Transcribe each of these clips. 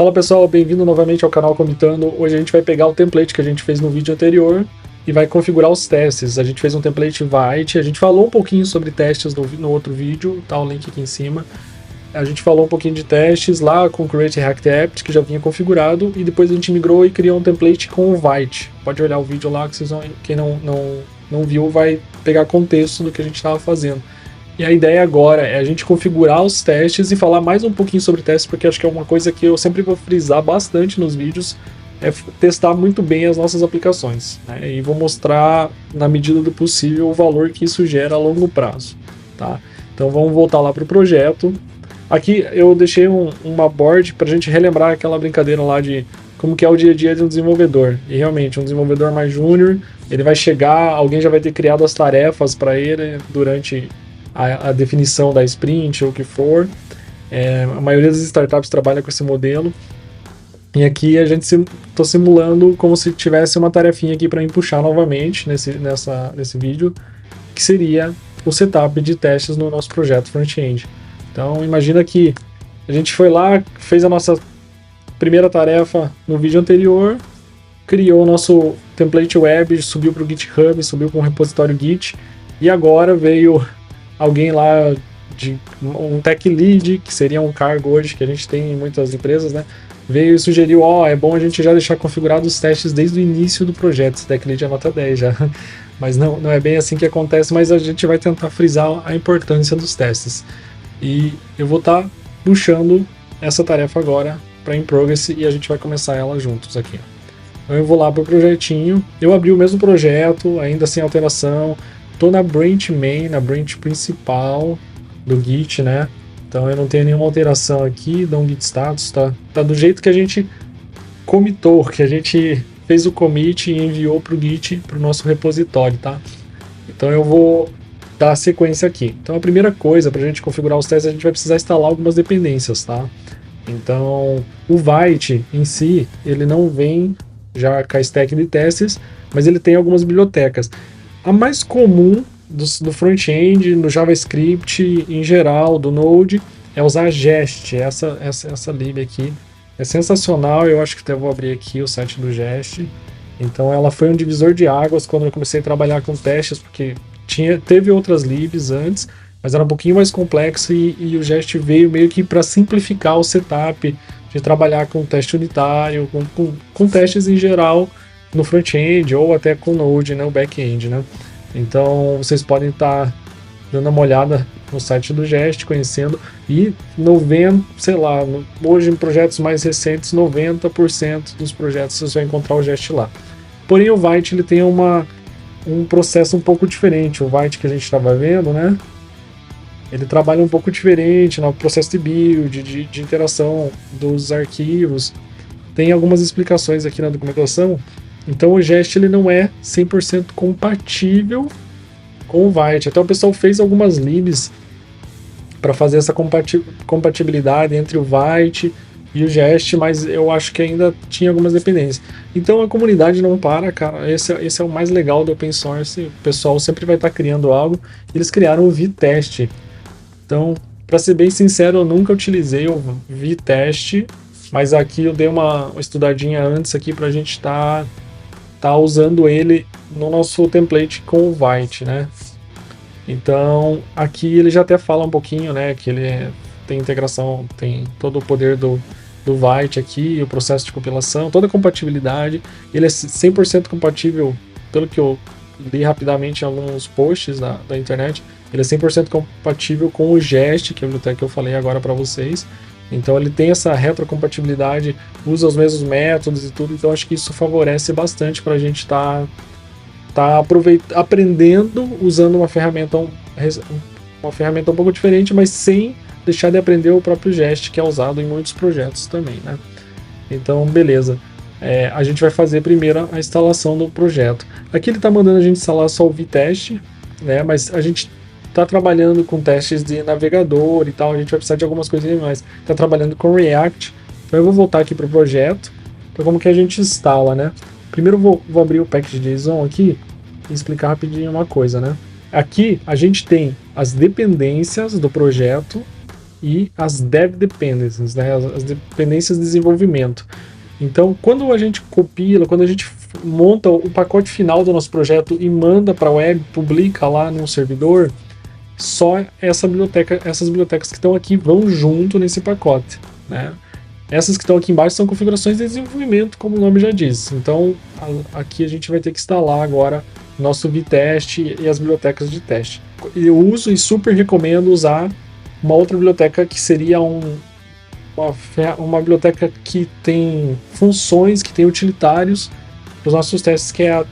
Fala pessoal, bem-vindo novamente ao canal Comitando. Hoje a gente vai pegar o template que a gente fez no vídeo anterior e vai configurar os testes. A gente fez um template Vite, a gente falou um pouquinho sobre testes no outro vídeo, tá o link aqui em cima. A gente falou um pouquinho de testes lá com o Create React App, que já vinha configurado, e depois a gente migrou e criou um template com o Vite. Pode olhar o vídeo lá, que vocês vão, quem não viu vai pegar contexto do que a gente estava fazendo. E a ideia agora é a gente configurar os testes e falar mais um pouquinho sobre testes, porque acho que é uma coisa que eu sempre vou frisar bastante nos vídeos, é testar muito bem as nossas aplicações, né? E vou mostrar, na medida do possível, o valor que isso gera a longo prazo, tá? Então vamos voltar lá para o projeto. Aqui eu deixei uma board para a gente relembrar aquela brincadeira lá de como que é o dia a dia de um desenvolvedor. E realmente, um desenvolvedor mais júnior, ele vai chegar, alguém já vai ter criado as tarefas para ele durante a definição da sprint ou o que for. A maioria das startups trabalha com esse modelo. E aqui a gente está simulando como se tivesse uma tarefinha aqui para puxar novamente nesse vídeo, que seria o setup de testes no nosso projeto front-end. Então imagina que a gente foi lá, fez a nossa primeira tarefa no vídeo anterior, criou o nosso template web, subiu para o GitHub, subiu para um repositório Git, e agora veio alguém lá, um tech lead, que seria um cargo hoje que a gente tem em muitas empresas, né? Veio e sugeriu, é bom a gente já deixar configurados os testes desde o início do projeto. Esse tech lead é nota 10 já. Mas não é bem assim que acontece, mas a gente vai tentar frisar a importância dos testes. E eu vou estar puxando essa tarefa agora para in progress e a gente vai começar ela juntos aqui. Então eu vou lá para o projetinho, eu abri o mesmo projeto, ainda sem alteração. Estou na branch main, na branch principal do Git, né? Então eu não tenho nenhuma alteração aqui, dá um Git status, tá do jeito que a gente commitou, que a gente fez o commit e enviou para o Git, para o nosso repositório, tá? Então eu vou dar a sequência aqui. Então a primeira coisa, para a gente configurar os testes, a gente vai precisar instalar algumas dependências, tá? Então o Vite em si, ele não vem já com a stack de testes, mas ele tem algumas bibliotecas. A mais comum do front-end, no JavaScript em geral, do Node, é usar a Jest, essa lib aqui. É sensacional, eu acho que até vou abrir aqui o site do Jest. Então ela foi um divisor de águas quando eu comecei a trabalhar com testes, porque teve outras libs antes, mas era um pouquinho mais complexo e o Jest veio meio que para simplificar o setup de trabalhar com teste unitário, com testes em geral, no front-end ou até com Node, né, o back-end, né? Então vocês podem estar dando uma olhada no site do Jest, conhecendo, e hoje em projetos mais recentes, 90% dos projetos vocês vão encontrar o Jest lá. Porém o Vite ele tem um processo um pouco diferente. O Vite que a gente estava vendo, né? Ele trabalha um pouco diferente no processo de build, de interação dos arquivos. Tem algumas explicações aqui na documentação. Então o Jest ele não é 100% compatível com o Vite. Até o pessoal fez algumas libs para fazer essa compatibilidade entre o Vite e o Jest, mas eu acho que ainda tinha algumas dependências. Então a comunidade não para, cara. Esse é o mais legal do open source. O pessoal sempre vai estar criando algo. Eles criaram o Vitest. Então, para ser bem sincero, eu nunca utilizei o Vitest, mas aqui eu dei uma estudadinha antes aqui para a gente tá usando ele no nosso template com o Vite, né? Então aqui ele já até fala um pouquinho, né, que ele tem integração, tem todo o poder do Vite aqui, o processo de compilação, toda a compatibilidade. Ele é 100% compatível, pelo que eu li rapidamente em alguns posts da internet, ele é 100% compatível com o Jest, que é a biblioteca que eu falei agora para vocês. Então ele tem essa retrocompatibilidade, usa os mesmos métodos e tudo, então acho que isso favorece bastante para a gente tá aprendendo usando uma ferramenta um pouco diferente, mas sem deixar de aprender o próprio Jest, que é usado em muitos projetos também, né? Então beleza, a gente vai fazer primeiro a instalação do projeto. Aqui ele está mandando a gente instalar só o Vitest, né? Mas a gente está trabalhando com testes de navegador e tal, a gente vai precisar de algumas coisinhas mais. Está trabalhando com React, então eu vou voltar aqui para o projeto, para como que a gente instala, né? Primeiro eu vou abrir o package.json aqui e explicar rapidinho uma coisa, né? Aqui a gente tem as dependências do projeto e as Dev Dependencies, né, as dependências de desenvolvimento. Então, quando a gente compila, quando a gente monta o pacote final do nosso projeto e manda para a web, publica lá no servidor, só essas bibliotecas que estão aqui vão junto nesse pacote, né? Essas que estão aqui embaixo são configurações de desenvolvimento, como o nome já diz. Então, aqui a gente vai ter que instalar agora nosso VTest e as bibliotecas de teste. Eu uso e super recomendo usar uma outra biblioteca que seria uma biblioteca que tem funções, que tem utilitários para os nossos testes, que é a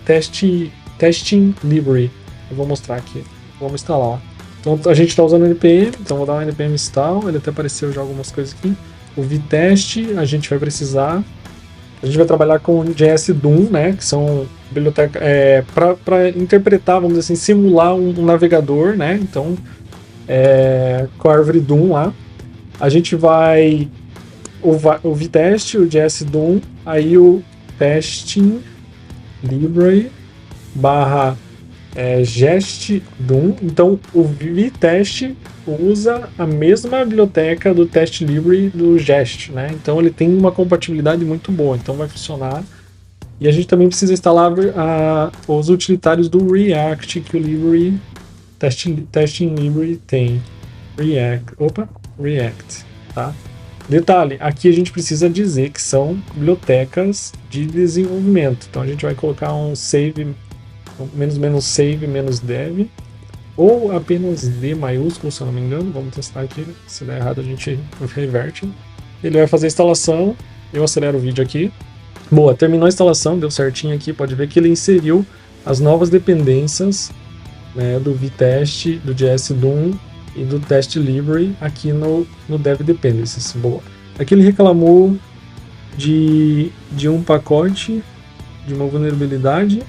Testing Library. Eu vou mostrar aqui. Vamos instalar. Então a gente está usando o npm, então vou dar um npm install, ele até apareceu já algumas coisas aqui. O vtest a gente vai precisar. A gente vai trabalhar com o JS Doom, né, que são biblioteca para interpretar, vamos dizer assim, simular um navegador, né? Então com a árvore Doom lá. A gente vai o vtest, o JS Doom, aí o testing library barra gest Doom. Então o vtest usa a mesma biblioteca do test library do gest, né? Então ele tem uma compatibilidade muito boa, então vai funcionar. E a gente também precisa instalar os utilitários do React que o library testing library tem. React, tá? Detalhe, aqui a gente precisa dizer que são bibliotecas de desenvolvimento. Então a gente vai colocar um save -save -dev ou apenas D maiúsculo, se eu não me engano. Vamos testar aqui, se der errado a gente reverte. Ele vai fazer a instalação, eu acelero o vídeo aqui. Boa, terminou a instalação, deu certinho aqui, pode ver que ele inseriu as novas dependências, né, do vtest, do JS Doom e do test library aqui no Dev Dependencies. Boa. Aqui ele reclamou de um pacote, de uma vulnerabilidade.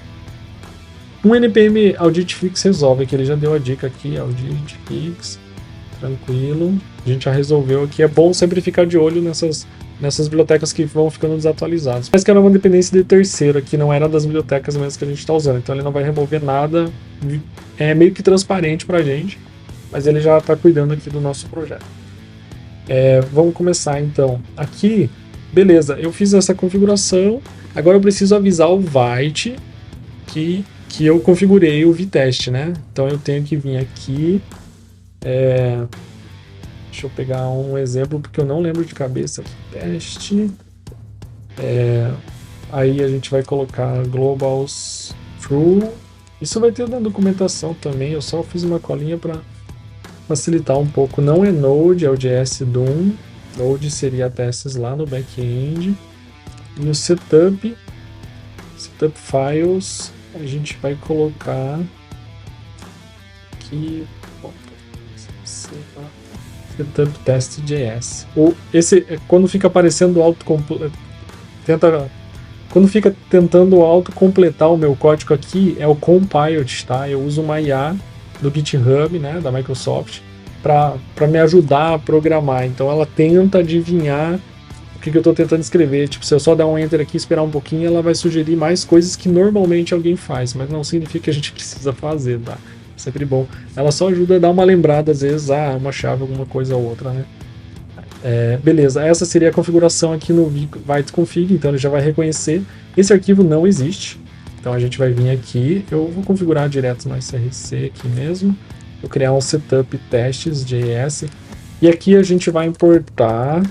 Um npm audit fix resolve, que ele já deu a dica aqui, audit fix, tranquilo. A gente já resolveu aqui. É bom sempre ficar de olho nessas bibliotecas que vão ficando desatualizadas. Mas que era uma dependência de terceiro aqui, não era das bibliotecas mesmo que a gente está usando. Então ele não vai remover nada. É meio que transparente para a gente, mas ele já está cuidando aqui do nosso projeto. Vamos começar então. Aqui, beleza, eu fiz essa configuração. Agora eu preciso avisar o Vite que eu configurei o vtest, né? Então eu tenho que vir aqui. Deixa eu pegar um exemplo porque eu não lembro de cabeça. Teste. Aí a gente vai colocar globals true. Isso vai ter na documentação também. Eu só fiz uma colinha para facilitar um pouco. Não é Node, é o JS Doom. Node seria testes lá no back-end. E o setup files, a gente vai colocar aqui setup test.js. Quando fica aparecendo quando fica tentando autocompletar o meu código aqui, é o compiled, tá? Eu uso uma IA do GitHub, né, da Microsoft, para me ajudar a programar. Então ela tenta adivinhar o que eu estou tentando escrever. Tipo, se eu só dar um enter aqui e esperar um pouquinho, ela vai sugerir mais coisas que normalmente alguém faz, mas não significa que a gente precisa fazer, tá? Sempre bom. Ela só ajuda a dar uma lembrada, às vezes, uma chave, alguma coisa ou outra, né? Beleza, essa seria a configuração aqui no vite-config, então ele já vai reconhecer. Esse arquivo não existe, então a gente vai vir aqui, eu vou configurar direto no src aqui mesmo, vou criar um setup testes.js, e aqui a gente vai importar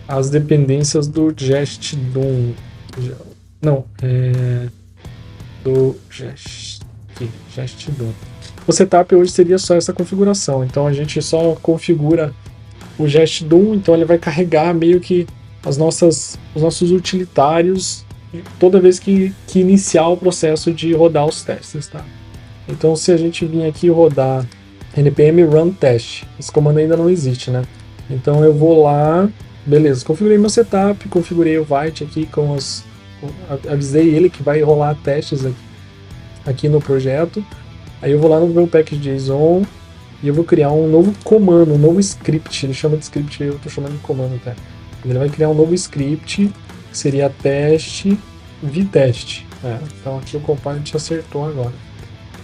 as dependências do gest Doom, do gest Doom. O setup hoje seria só essa configuração, então a gente só configura o gest Doom, então ele vai carregar meio que os nossos utilitários toda vez que iniciar o processo de rodar os testes, tá? Então se a gente vir aqui rodar npm run test, esse comando ainda não existe, né? Então eu vou lá, beleza, configurei meu setup, configurei o Vite aqui avisei ele que vai rolar testes aqui no projeto. Aí eu vou lá no meu package.json e eu vou criar um novo comando, um novo script. Ele chama de script, eu estou chamando de comando até. Ele vai criar um novo script, que seria teste vtest. Então aqui o compiler te acertou agora.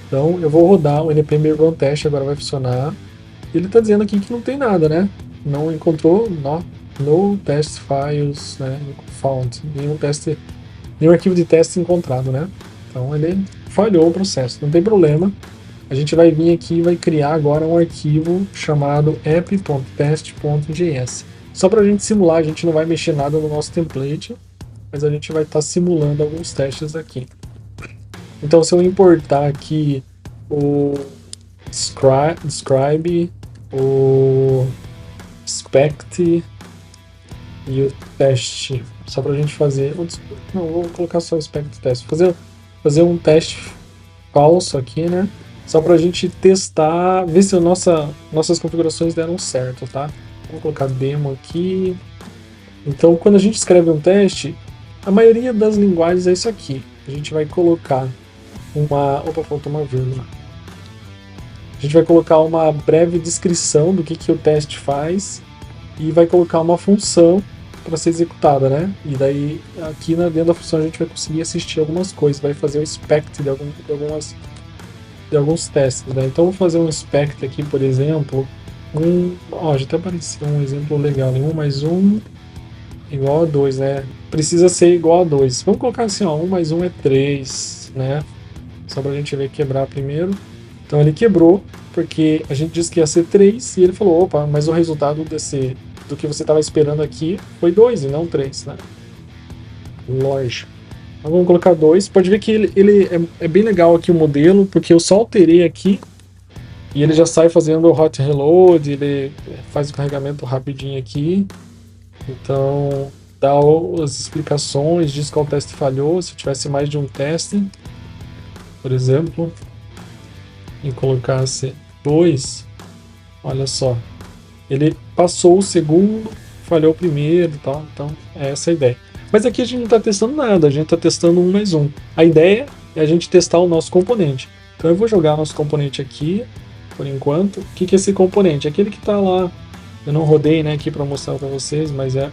Então eu vou rodar o npm run test, agora vai funcionar. ele está dizendo aqui que não tem nada, né? Não encontrou, no test files, né? Found, nenhum arquivo de teste encontrado, né? Então ele falhou o processo, não tem problema. A gente vai vir aqui e vai criar agora um arquivo chamado app.test.js. Só para a gente simular, a gente não vai mexer nada no nosso template, mas a gente vai estar simulando alguns testes aqui. Então se eu importar aqui o describe, o expect e o teste, só para a gente fazer, não, vou colocar só o expect test, fazer um teste falso aqui, né? Só para a gente testar, ver se nossas configurações deram certo, tá? Vou colocar demo aqui. Então, quando a gente escreve um teste, a maioria das linguagens é isso aqui. A gente vai colocar opa, faltou uma vírgula. A gente vai colocar uma breve descrição do que o teste faz e vai colocar uma função para ser executada, né? E daí, aqui dentro da função, a gente vai conseguir assistir algumas coisas, vai fazer o inspect de alguns testes, né? Então, vou fazer um inspect aqui, por exemplo, já até apareceu um exemplo legal, 1 mais 1 igual a 2, né? Precisa ser igual a 2. Vamos colocar assim, 1 mais 1 é 3, né? Só pra gente ver quebrar primeiro. Então ele quebrou, porque a gente disse que ia ser 3, e ele falou, opa, mas o resultado do que você estava esperando aqui foi 2 e não 3, né? Lógico. Então vamos colocar 2. Pode ver que ele é bem legal aqui o modelo, porque eu só alterei aqui, e ele já sai fazendo o hot reload, ele faz o carregamento rapidinho aqui. Então dá as explicações, diz qual teste falhou, se tivesse mais de um teste, por exemplo, e colocasse 2, olha só, ele passou o segundo, falhou o primeiro e tal, então é essa a ideia. Mas aqui a gente não está testando nada, a gente está testando 1 mais 1. A ideia é a gente testar o nosso componente. Então eu vou jogar nosso componente aqui, por enquanto. O que é esse componente? Aquele que está lá, eu não rodei, né, aqui para mostrar para vocês, mas é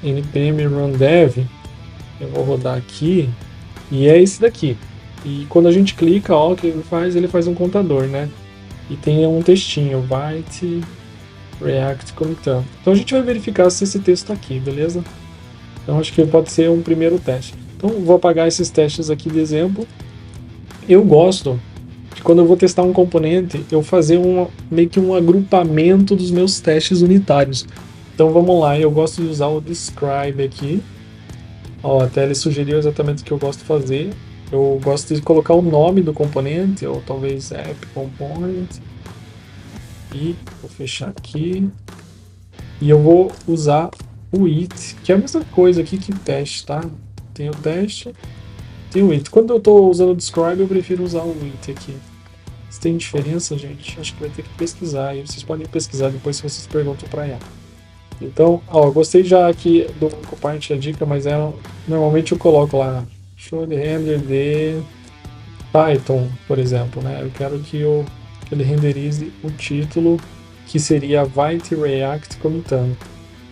npm run dev. Eu vou rodar aqui, e é esse daqui. E quando a gente clica, ó, o que ele faz um contador, né? E tem um textinho, byte react comitando. Então a gente vai verificar se esse texto está aqui, beleza? Então acho que pode ser um primeiro teste. Então vou apagar esses testes aqui de exemplo. Eu gosto de, quando eu vou testar um componente, eu fazer meio que um agrupamento dos meus testes unitários. Então vamos lá, eu gosto de usar o describe aqui. Ó, até ele sugeriu exatamente o que eu gosto de fazer. Eu gosto de colocar o nome do componente, ou talvez app component. E vou fechar aqui. E eu vou usar o it, que é a mesma coisa aqui que teste, tá? Tem o teste, tem o it. Quando eu estou usando o describe, eu prefiro usar o it aqui. Se tem diferença, gente, acho que vai ter que pesquisar. E vocês podem pesquisar depois se vocês perguntam para ela. Então, ó, gostei já aqui do compartilhar a dica, mas normalmente eu coloco lá show the render de Python, por exemplo, né? Eu quero que ele renderize o título, que seria Byte React comitando.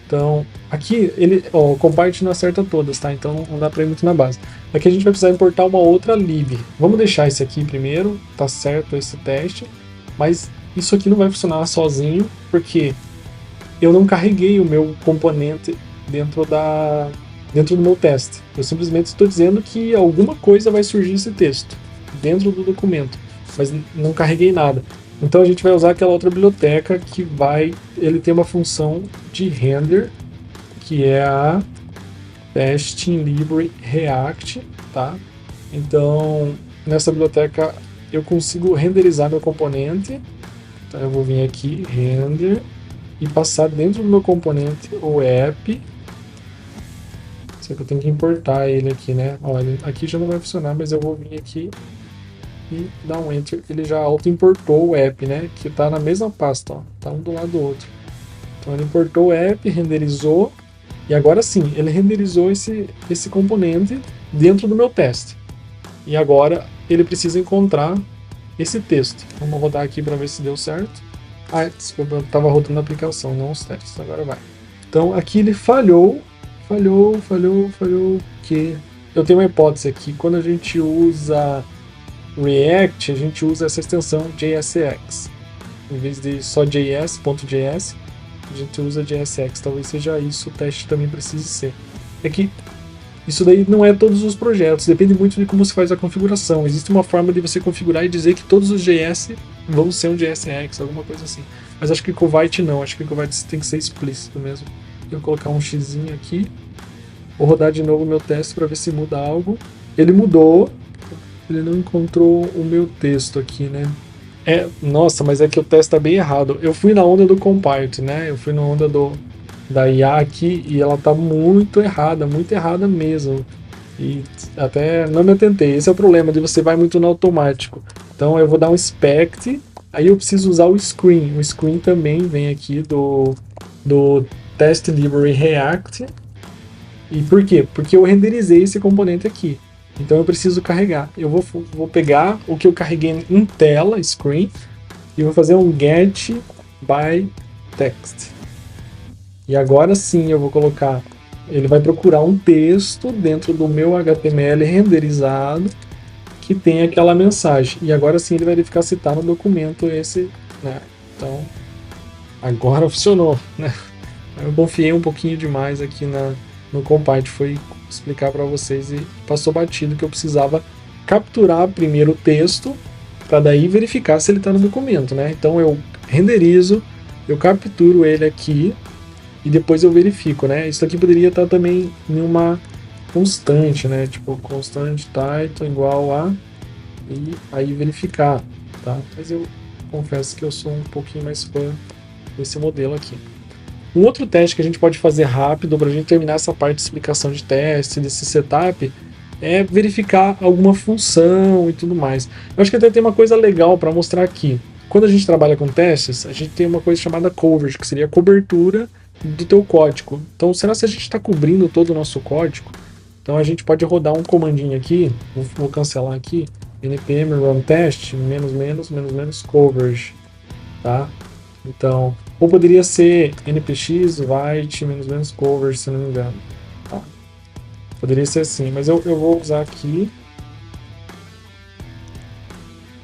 Então, aqui o compart não acerta todas, tá? Então não dá para ir muito na base. Aqui a gente vai precisar importar uma outra lib. Vamos deixar esse aqui primeiro, tá certo esse teste, mas isso aqui não vai funcionar sozinho, porque eu não carreguei o meu componente dentro do meu teste. Eu simplesmente estou dizendo que alguma coisa vai surgir esse texto dentro do documento, mas não carreguei nada. Então a gente vai usar aquela outra biblioteca que ele tem uma função de render, que é a testing library react, tá? Então nessa biblioteca eu consigo renderizar meu componente. Então eu vou vir aqui, render, e passar dentro do meu componente o app. Só que eu tenho que importar ele aqui, né? Olha, aqui já não vai funcionar, mas eu vou vir aqui e dar um enter. Ele já auto-importou o app, né? Que tá na mesma pasta, ó. Tá um do lado do outro. Então ele importou o app, renderizou, e agora sim, ele renderizou esse componente dentro do meu teste. E agora ele precisa encontrar esse texto. Vamos rodar aqui para ver se deu certo. Desculpa, eu estava rodando a aplicação, não os testes. Agora vai. Então aqui ele falhou, que eu tenho uma hipótese aqui. Quando a gente usa React, a gente usa essa extensão JSX. Em vez de só .js, a gente usa JSX. Talvez seja isso, o teste também precise ser. É que isso daí não é todos os projetos, depende muito de como se faz a configuração. Existe uma forma de você configurar e dizer que todos os JS vão ser um JSX, alguma coisa assim. Mas acho que Covite não, acho que Covite tem que ser explícito mesmo. Eu vou colocar um xzinho aqui. Vou rodar de novo o meu teste para ver se muda algo. Ele mudou. Ele não encontrou o meu texto aqui, né? Nossa, mas é que o teste tá bem errado. Eu fui na onda do Compile, né? Eu fui na onda da IA aqui e ela tá muito errada mesmo. E até não me atentei. Esse é o problema de você vai muito no automático. Então eu vou dar um inspect, aí eu preciso usar o screen. O screen também vem aqui do Test Library React. E por quê? Porque eu renderizei esse componente aqui. Então eu preciso carregar. Eu vou pegar o que eu carreguei em tela, screen, e vou fazer um get by text. E agora sim eu vou colocar. Ele vai procurar um texto dentro do meu HTML renderizado que tem aquela mensagem. E agora sim ele vai verificar se está no documento esse, né? Então, agora funcionou, né? Eu confiei um pouquinho demais aqui no Compile, foi explicar para vocês e passou batido que eu precisava capturar primeiro o texto para daí verificar se ele está no documento, né? Então eu renderizo, eu capturo ele aqui e depois eu verifico, né? Isso aqui poderia estar também em uma constante, né? Tipo, constante title igual a e aí verificar, tá? Mas eu confesso que eu sou um pouquinho mais fã desse modelo aqui. Um outro teste que a gente pode fazer rápido para a gente terminar essa parte de explicação de teste, desse setup, é verificar alguma função e tudo mais. Eu acho que até tem uma coisa legal para mostrar aqui. Quando a gente trabalha com testes, a gente tem uma coisa chamada coverage, que seria a cobertura do teu código. Então, será que a gente está cobrindo todo o nosso código? Então, a gente pode rodar um comandinho aqui, vou cancelar aqui, npm run test, menos coverage, tá? Então, ou poderia ser npx write -coverage, se não me engano. Tá? Poderia ser assim, mas eu vou usar aqui,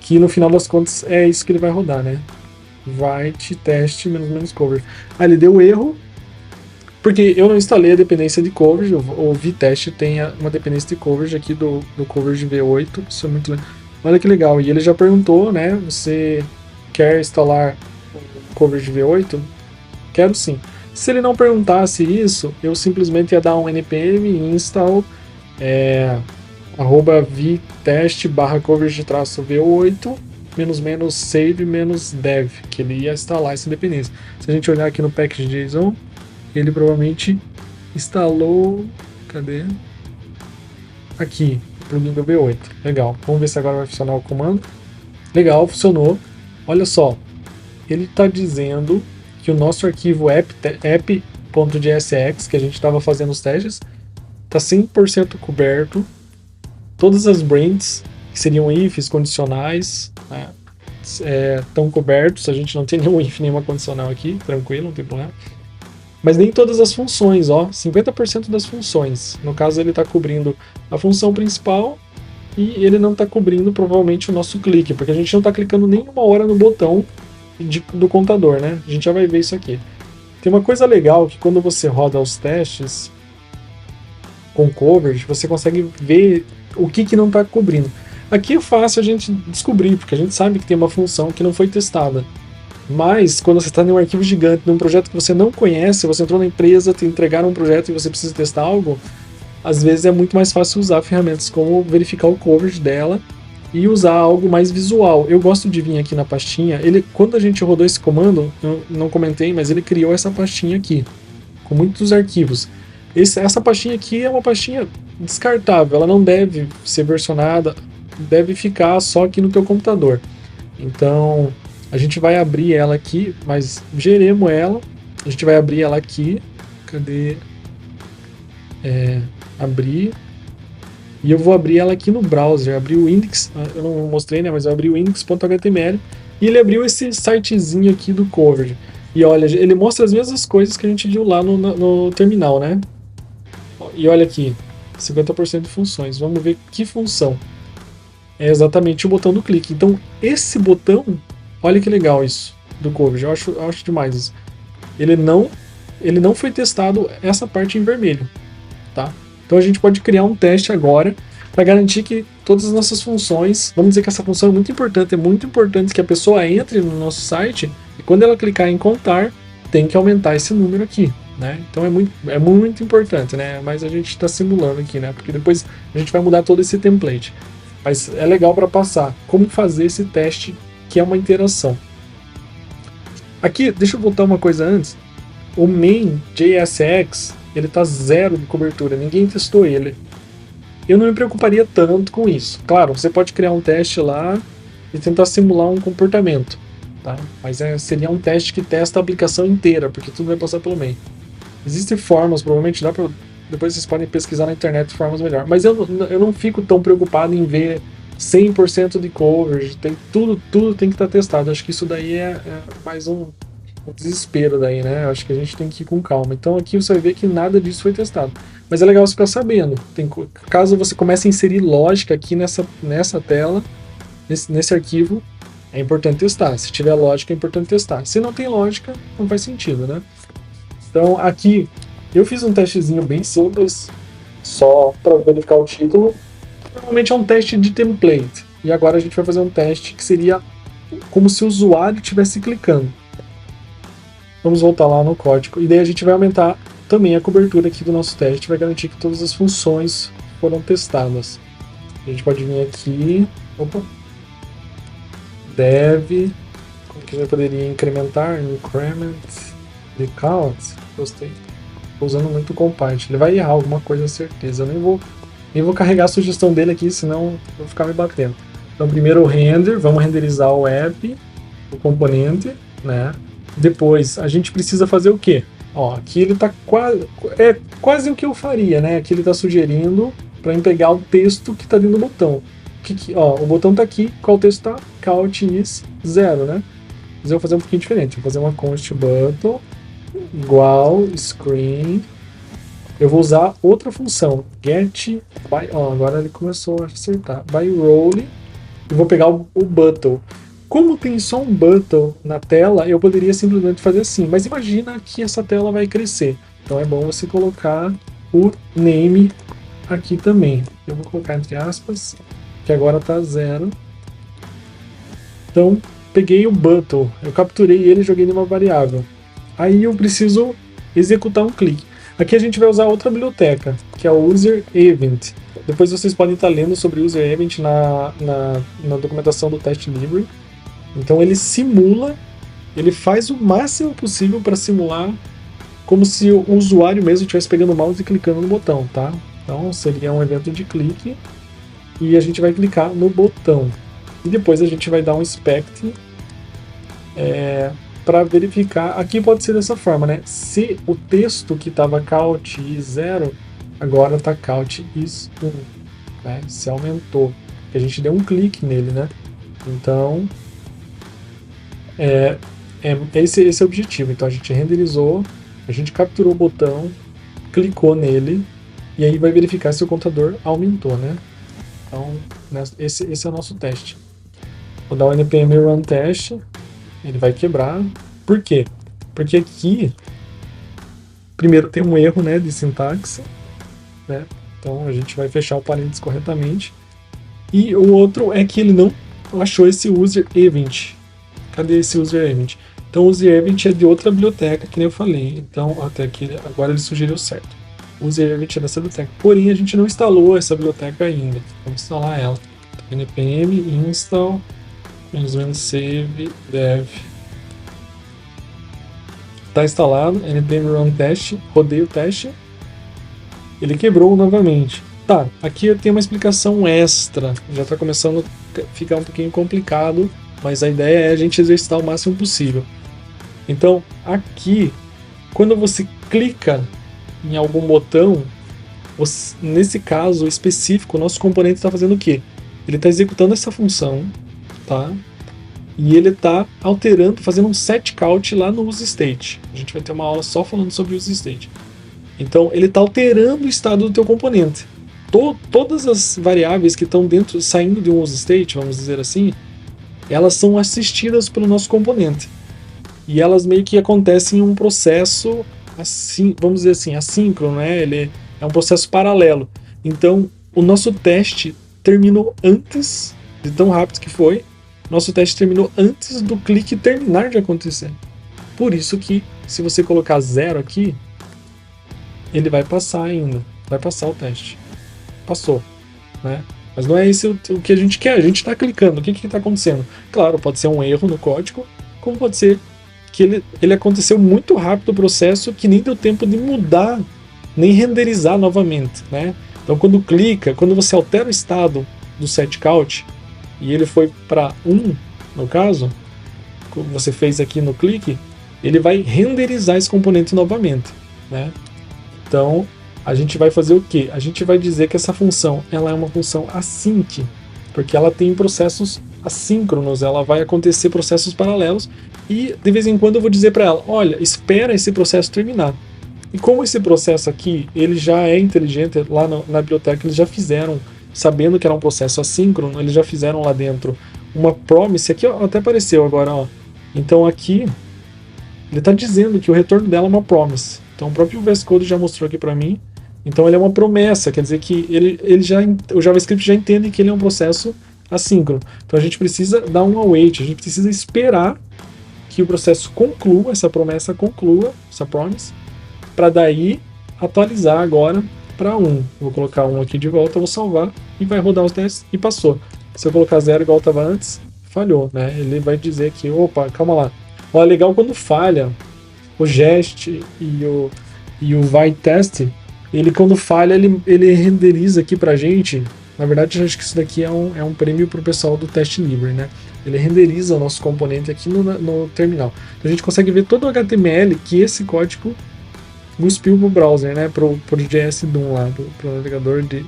que no final das contas é isso que ele vai rodar, né? Write test -coverage. Ah, ele deu erro, porque eu não instalei a dependência de coverage. O vtest tem uma dependência de coverage aqui do coverage V8, isso é muito legal. Olha que legal, e ele já perguntou, né? Você quer instalar coverage V8? Quero sim. Se ele não perguntasse isso, eu simplesmente ia dar um npm install @vtest /coverage-v8 --save -dev, que ele ia instalar essa dependência. Se a gente olhar aqui no package.json, ele provavelmente instalou, cadê? Aqui, o plugin do V8. Legal. Vamos ver se agora vai funcionar o comando. Legal, funcionou. Olha só, ele está dizendo que o nosso arquivo app.jsx, que a gente estava fazendo os testes, está 100% coberto. Todas as brands, que seriam ifs condicionais, né, estão cobertos. A gente não tem nenhum if, nenhuma condicional aqui, tranquilo, não tem problema. Mas nem todas as funções, ó, 50% das funções. No caso, ele está cobrindo a função principal e ele não está cobrindo provavelmente o nosso clique, porque a gente não está clicando nenhuma hora no botão do contador, né? A gente já vai ver isso aqui. Tem uma coisa legal que quando você roda os testes com coverage, você consegue ver o que não está cobrindo. Aqui é fácil a gente descobrir, porque a gente sabe que tem uma função que não foi testada. Mas quando você está em um arquivo gigante, num projeto que você não conhece, você entrou na empresa, te entregaram um projeto e você precisa testar algo, às vezes é muito mais fácil usar ferramentas como verificar o coverage dela e usar algo mais visual. Eu gosto de vir aqui na pastinha. Quando a gente rodou esse comando, eu não comentei, mas ele criou essa pastinha aqui, com muitos arquivos. Essa pastinha aqui é uma pastinha descartável, ela não deve ser versionada, deve ficar só aqui no teu computador. Então, a gente vai abrir ela aqui, mas geremos ela. A gente vai abrir ela aqui. Cadê? Abrir. E eu vou abrir ela aqui no browser. Abri o index, eu não mostrei, né? Mas eu abri o index.html e ele abriu esse sitezinho aqui do coverage. E olha, ele mostra as mesmas coisas que a gente viu lá no terminal, né? E olha aqui, 50% de funções. Vamos ver que função. É exatamente o botão do clique. Então, esse botão, olha que legal isso. do coverage. Eu acho demais isso. Ele não foi testado essa parte em vermelho, tá? Então a gente pode criar um teste agora para garantir que todas as nossas funções, vamos dizer que essa função é muito importante que a pessoa entre no nosso site e quando ela clicar em contar, tem que aumentar esse número aqui, né? Então é muito importante, né? Mas a gente está simulando aqui, né? Porque depois a gente vai mudar todo esse template. Mas é legal para passar como fazer esse teste que é uma interação. Aqui, deixa eu voltar uma coisa antes. O main JSX, ele tá 0 de cobertura, ninguém testou ele. Eu não me preocuparia tanto com isso. Claro, você pode criar um teste lá e tentar simular um comportamento, tá? Mas seria um teste que testa a aplicação inteira, porque tudo vai passar pelo main. Existem formas, provavelmente dá pra... Depois vocês podem pesquisar na internet formas melhores. Mas eu não fico tão preocupado em ver 100% de coverage. Tudo tem que estar testado. Acho que isso daí é mais um desespero daí, né? Acho que a gente tem que ir com calma. Então aqui você vai ver que nada disso foi testado. Mas é legal você ficar sabendo. Caso você comece a inserir lógica aqui nessa tela, nesse arquivo, é importante testar. Se tiver lógica, é importante testar. Se não tem lógica, não faz sentido, né? Então aqui eu fiz um testezinho bem simples, só para verificar o título. Normalmente é um teste de template. E agora a gente vai fazer um teste que seria como se o usuário estivesse clicando. Vamos voltar lá no código. E daí a gente vai aumentar também a cobertura aqui do nosso teste. Vai garantir que todas as funções foram testadas. A gente pode vir aqui. Opa. Dev. Como que a gente poderia incrementar? Increment. The count. Gostei. Estou usando muito o compart. Ele vai errar alguma coisa, certeza. Eu nem vou carregar a sugestão dele aqui, senão eu vou ficar me batendo. Então primeiro o render. Vamos renderizar o app. O componente, né? Depois, a gente precisa fazer o quê? Ó, aqui ele tá quase o que eu faria, né? Aqui ele tá sugerindo para pegar o texto que tá dentro do botão. Ó, o botão tá aqui, qual texto tá? Count is 0, né? Mas eu vou fazer um pouquinho diferente. Vou fazer uma const button igual screen. Eu vou usar outra função, get by. Ó, agora ele começou a acertar. By role. E vou pegar o button. Como tem só um button na tela, eu poderia simplesmente fazer assim, mas imagina que essa tela vai crescer. Então é bom você colocar o name aqui também. Eu vou colocar entre aspas, que agora está 0. Então, peguei o button, eu capturei ele e joguei em uma variável. Aí eu preciso executar um clique. Aqui a gente vai usar outra biblioteca, que é o user event. Depois vocês podem estar lendo sobre user event na documentação do teste livre. Então ele simula, ele faz o máximo possível para simular como se o usuário mesmo estivesse pegando o mouse e clicando no botão, tá? Então seria um evento de clique e a gente vai clicar no botão. E depois a gente vai dar um inspect para verificar. Aqui pode ser dessa forma, né? Se o texto que estava count is 0, agora está count is 1, né? Se aumentou, porque a gente deu um clique nele, né? Então esse é o objetivo. Então a gente renderizou, a gente capturou o botão, clicou nele e aí vai verificar se o contador aumentou, né? Então esse é o nosso teste. Vou dar o npm run test, ele vai quebrar. Por quê? Porque aqui primeiro tem um erro, né, de sintaxe, né? Então a gente vai fechar o parênteses corretamente. E o outro é que ele não achou esse user event. Cadê esse user event? Então o user event é de outra biblioteca, que nem eu falei. Então até aqui agora ele sugeriu certo. O user event é dessa biblioteca. Porém a gente não instalou essa biblioteca ainda. Vamos instalar ela. npm install save dev. Está instalado. npm run test. Rodei o teste. Ele quebrou novamente. Tá, aqui eu tenho uma explicação extra. Já está começando a ficar um pouquinho complicado. Mas a ideia é a gente exercitar o máximo possível. Então, aqui, quando você clica em algum botão, nesse caso específico, o nosso componente está fazendo o quê? Ele está executando essa função, tá? E ele está alterando, fazendo um set count lá no useState. A gente vai ter uma aula só falando sobre o useState. Então, ele está alterando o estado do teu componente. Todas as variáveis que estão dentro, saindo de um useState, vamos dizer assim, elas são assistidas pelo nosso componente. e elas meio que acontecem em um processo assim, vamos dizer assim, assíncrono, né? Ele é um processo paralelo. Então, o nosso teste terminou antes de tão rápido que foi. Nosso teste terminou antes do clique terminar de acontecer. Por isso que, se você colocar 0 aqui, ele vai passar ainda. Vai passar o teste. Passou, né? Mas não é esse o que a gente quer. A gente está clicando. O que está acontecendo? Claro, pode ser um erro no código, como pode ser que ele aconteceu muito rápido o processo, que nem deu tempo de mudar, nem renderizar novamente, né? Então, quando clica, quando você altera o estado do setCount, e ele foi para 1, no caso, como você fez aqui no clique, ele vai renderizar esse componente novamente, né? Então, a gente vai fazer o quê? A gente vai dizer que essa função ela é uma função async, porque ela tem processos assíncronos, ela vai acontecer processos paralelos, e de vez em quando eu vou dizer para ela, olha, espera esse processo terminar. E como esse processo aqui, ele já é inteligente, lá na biblioteca eles já fizeram, sabendo que era um processo assíncrono, eles já fizeram lá dentro uma promise, aqui ó, até apareceu agora, ó. Então aqui, ele está dizendo que o retorno dela é uma promise. Então o próprio VS Code já mostrou aqui para mim. Então ele é uma promessa, quer dizer que o JavaScript já entende que ele é um processo assíncrono. Então a gente precisa dar um await, a gente precisa esperar que o processo conclua, essa promessa conclua, essa promise, para daí atualizar agora para 1. Vou colocar 1 aqui de volta, vou salvar e vai rodar os testes e passou. Se eu colocar 0 igual estava antes, falhou, né? Ele vai dizer que, opa, calma lá. Ó, é legal quando falha o jest e o vai test, ele quando falha, ele renderiza aqui pra gente. Na verdade, eu acho que isso daqui é um prêmio pro pessoal do teste livre, né? Ele renderiza o nosso componente aqui no terminal. Então a gente consegue ver todo o HTML que esse código cuspiu pro browser, né? Pro JS DOM lá, pro navegador de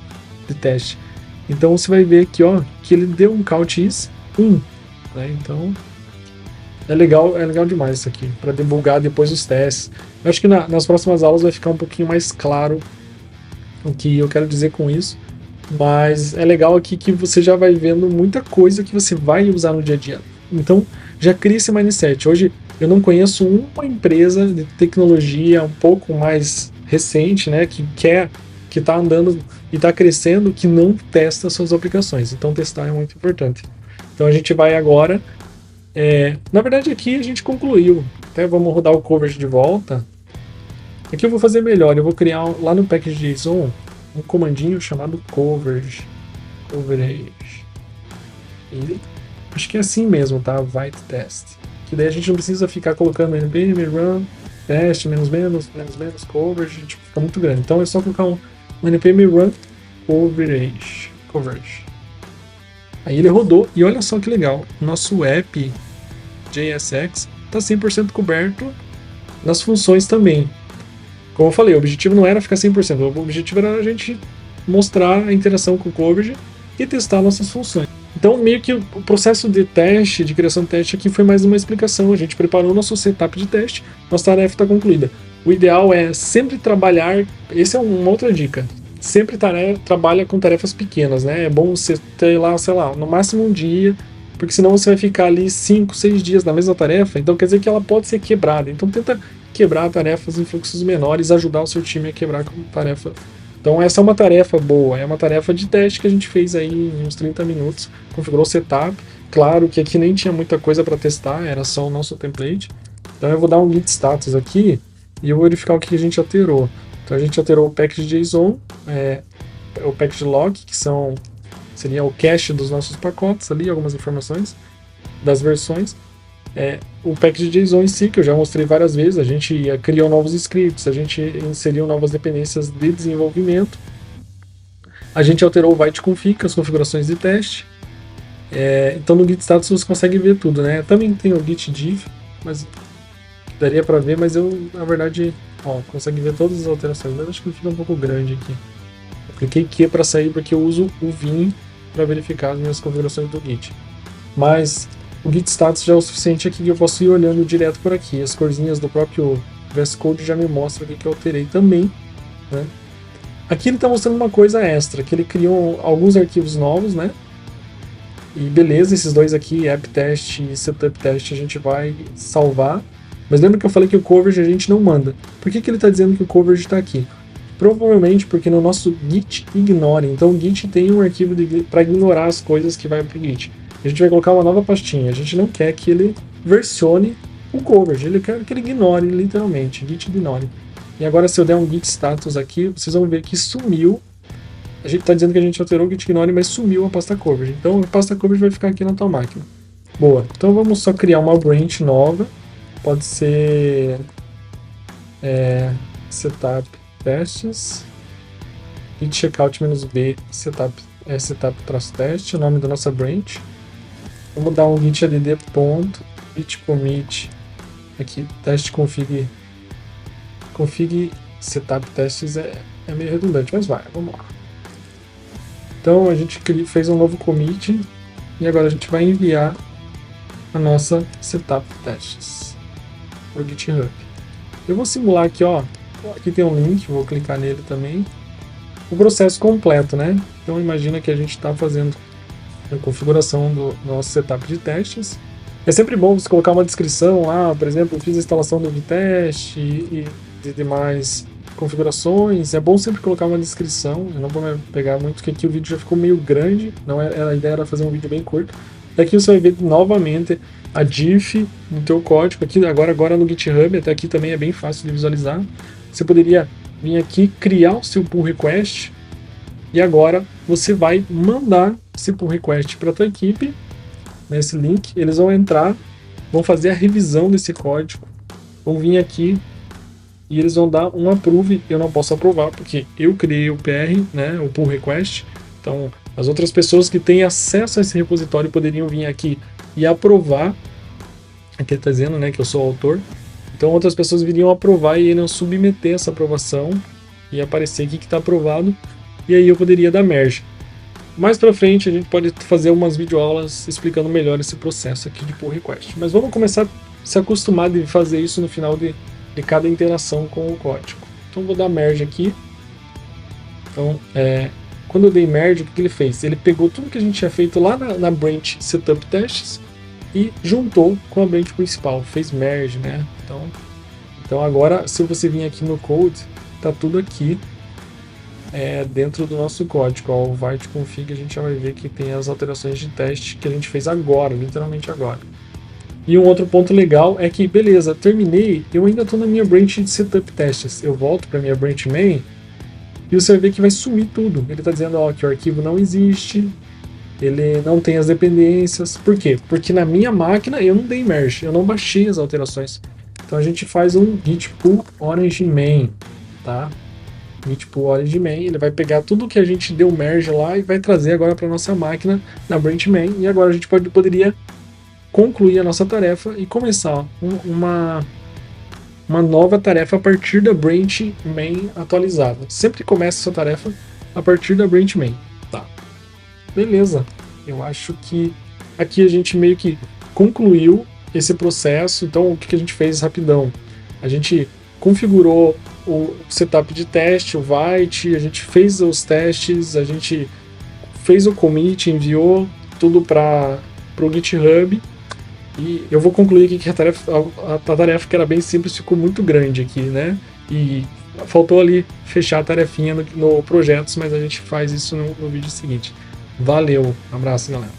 teste. Então você vai ver aqui, ó, que ele deu um count is 1, né? Então é legal demais isso aqui, para debugar depois os testes. Eu acho que nas próximas aulas vai ficar um pouquinho mais claro o que eu quero dizer com isso, mas é legal aqui que você já vai vendo muita coisa que você vai usar no dia a dia. Então, já cria esse mindset. Hoje, eu não conheço uma empresa de tecnologia um pouco mais recente, né, que está andando e está crescendo, que não testa suas aplicações. Então, testar é muito importante. Então, a gente vai agora... na verdade aqui a gente concluiu. Até vamos rodar o coverage de volta. Aqui eu vou fazer melhor. Eu vou criar lá no package.json um comandinho chamado coverage. E acho que é assim mesmo, tá? White test. Que daí a gente não precisa ficar colocando npm run test menos coverage, tipo, fica muito grande. Então é só colocar um npm run coverage. Aí ele rodou e olha só que legal. Nosso app JSX está 100% coberto nas funções também. Como eu falei, o objetivo não era ficar 100%, o objetivo era a gente mostrar a interação com o coverage e testar nossas funções. Então, meio que o processo de teste, de criação de teste aqui foi mais uma explicação. A gente preparou nosso setup de teste, nossa tarefa está concluída. O ideal é sempre trabalhar, essa é uma outra dica, sempre trabalha com tarefas pequenas, né? É bom você ter lá, sei lá, no máximo um dia, porque senão você vai ficar ali 5, 6 dias na mesma tarefa, então quer dizer que ela pode ser quebrada. Então tenta quebrar tarefas em fluxos menores, ajudar o seu time a quebrar com tarefa. Então essa é uma tarefa boa, é uma tarefa de teste que a gente fez aí em uns 30 minutos, configurou o setup. Claro que aqui nem tinha muita coisa para testar, era só o nosso template. Então eu vou dar um git status aqui e eu vou verificar o que a gente alterou. Então a gente alterou o package.json, o package log, que seria o cache dos nossos pacotes ali, algumas informações das versões. O package.json em si, que eu já mostrei várias vezes, a gente criou novos scripts, a gente inseriu novas dependências de desenvolvimento, a gente alterou o byteconfig, as configurações de teste. Então no git status você consegue ver tudo, né? Também tem o git diff, mas daria para ver, mas eu, na verdade, consegue ver todas as alterações, mas acho que fica um pouco grande aqui. Eu cliquei Q para sair porque eu uso o Vim para verificar as minhas configurações do Git. Mas o Git status já é o suficiente aqui que eu posso ir olhando direto por aqui. As corzinhas do próprio VS Code já me mostram o que eu alterei também, né? Aqui ele está mostrando uma coisa extra, que ele criou alguns arquivos novos, né? E beleza, esses dois aqui, app test e setup test, a gente vai salvar. Mas lembra que eu falei que o coverage a gente não manda. Por que ele está dizendo que o coverage está aqui? Provavelmente porque no nosso git ignore. Então o git tem um arquivo para ignorar as coisas que vai para o git. A gente vai colocar uma nova pastinha. A gente não quer que ele versione o coverage. Ele quer que ele ignore, literalmente. Git ignore. E agora se eu der um git status aqui, vocês vão ver que sumiu. A gente está dizendo que a gente alterou o git ignore, mas sumiu a pasta coverage. Então a pasta coverage vai ficar aqui na tua máquina. Boa. Então vamos só criar uma branch nova. Pode ser setup testes, git checkout-b setup-teste, o nome da nossa branch. Vamos dar um git add ponto, git commit, aqui, teste config setup testes é meio redundante, mas vai, vamos lá. Então a gente fez um novo commit e agora a gente vai enviar a nossa setup testes para o GitHub. Eu vou simular aqui, ó. Aqui tem um link, vou clicar nele também. O processo completo, né? Então imagina que a gente está fazendo a configuração do nosso setup de testes. É sempre bom você colocar uma descrição lá, por exemplo, eu fiz a instalação do Vitest e de demais configurações. É bom sempre colocar uma descrição. Eu não vou pegar muito, porque aqui o vídeo já ficou meio grande. Não é, a ideia era fazer um vídeo bem curto. Aqui você vai ver novamente a diff no teu código. Aqui agora no GitHub, até aqui também é bem fácil de visualizar. Você poderia vir aqui, criar o seu pull request, e agora você vai mandar esse pull request para a tua equipe, nesse link. Eles vão entrar, vão fazer a revisão desse código, vão vir aqui e eles vão dar um approve. Eu não posso aprovar porque eu criei o PR, né, o pull request. Então as outras pessoas que têm acesso a esse repositório poderiam vir aqui e aprovar. Aqui ele está dizendo, né, que eu sou o autor. Então outras pessoas viriam aprovar e iriam submeter essa aprovação e aparecer aqui que está aprovado, e aí eu poderia dar merge. Mais para frente a gente pode fazer umas videoaulas explicando melhor esse processo aqui de pull request. Mas vamos começar a se acostumar de fazer isso no final de cada interação com o código. Então vou dar merge aqui. Então quando eu dei merge, o que ele fez? Ele pegou tudo que a gente tinha feito lá na branch setup testes e juntou com a branch principal, fez merge, né? Então agora, se você vir aqui no code, tá tudo aqui dentro do nosso código. Ó, o vite config, a gente já vai ver que tem as alterações de teste que a gente fez agora, literalmente agora. E um outro ponto legal é que, beleza, terminei, eu ainda estou na minha branch de setup testes. Eu volto para minha branch main e você vai ver que vai sumir tudo. Ele está dizendo ó, que o arquivo não existe, ele não tem as dependências. Por quê? Porque na minha máquina eu não dei merge, eu não baixei as alterações. Então a gente faz um git pull origin main, tá? Git pull origin main, ele vai pegar tudo que a gente deu merge lá e vai trazer agora para nossa máquina na branch main. E agora a gente poderia concluir a nossa tarefa e começar uma nova tarefa a partir da branch main atualizada. Sempre começa essa tarefa a partir da branch main, tá? Beleza, eu acho que aqui a gente meio que concluiu esse processo. Então o que a gente fez rapidão? A gente configurou o setup de teste, o vite, a gente fez os testes, a gente fez o commit, enviou tudo para o GitHub. E eu vou concluir aqui que a tarefa que era bem simples ficou muito grande aqui, né? E faltou ali fechar a tarefinha no projetos, mas a gente faz isso no vídeo seguinte. Valeu, abraço galera.